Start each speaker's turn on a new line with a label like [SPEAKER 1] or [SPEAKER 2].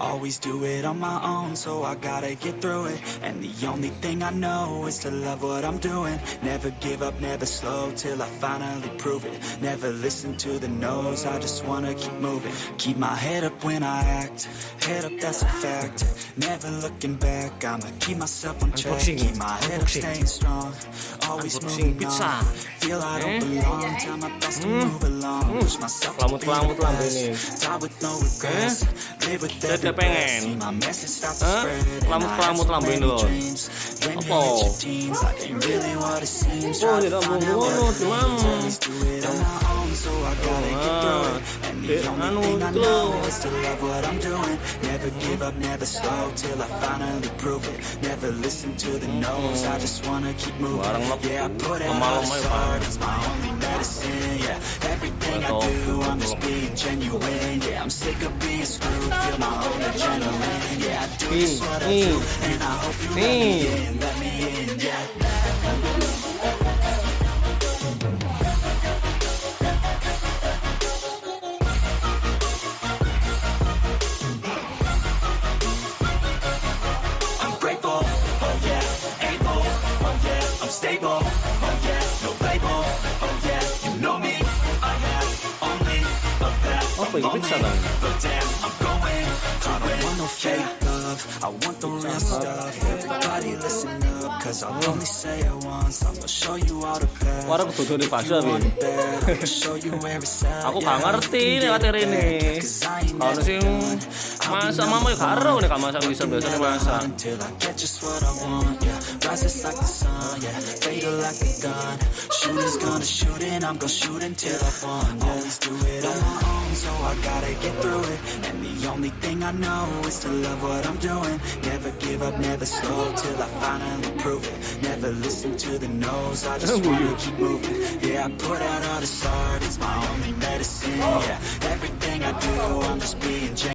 [SPEAKER 1] always do it on my own, so I gotta get through it. And the only thing I know is to love what I'm doing. Never give up, never slow, till I finally prove it. Never listen to the no's, I just wanna keep moving. Keep my head up when I act, head up, that's a fact. Never looking back, I'ma keep myself on track. Keep my head up, staying strong, always moving on. Feel I don't belong, try my best to move along. Push myself to be the best, die with no regrets. Live with every breath, see my message start to spread. And I have so many dreams, when you're with your teens, life ain't really what it seems. Try to find out what it means, always do it on my own, so I gotta get through it. And the only thing I know is to love what I'm doing. Never give up, never slow, till I finally prove it. Never listen to the no's, I just wanna keep moving. Yeah, I put out all the start, it's my only medicine. Yeah, everything I do, I'm just being genuine. Yeah, I'm sick of being screwed, feel my own adrenaline. Yeah, I do just what I do, and I hope you let me in, yeah. Stable, oh yeah, no label, oh yeah, you know me, I have only a path.
[SPEAKER 2] Apa ini pizza bang?
[SPEAKER 1] But damn, I'm going, I don't want no fake love, I want the real stuff. Everybody listen up, cause I'll only say it once. I'm gonna show you all the best.
[SPEAKER 2] Warung tutup di pasar ini.
[SPEAKER 1] Show you every side.
[SPEAKER 2] Aku gak ngerti nih materi ini. Kalau sih masak mama ya karo nih, masak bisa biasanya masak.
[SPEAKER 1] Until I get just what I want, yeah. Rises like the sun, yeah. Fatal like a gun. Shooters gonna shoot and I'm gonna shoot until I fall. Always do it on my own, so I gotta get through it. And the only thing I know is to love what I'm doing. Never give up, never slow, till I finally prove it. Never listen to the no's, I just wanna keep moving. Yeah, I put out all the start, it's my only medicine. Yeah, everything I do, I'm just being genuine.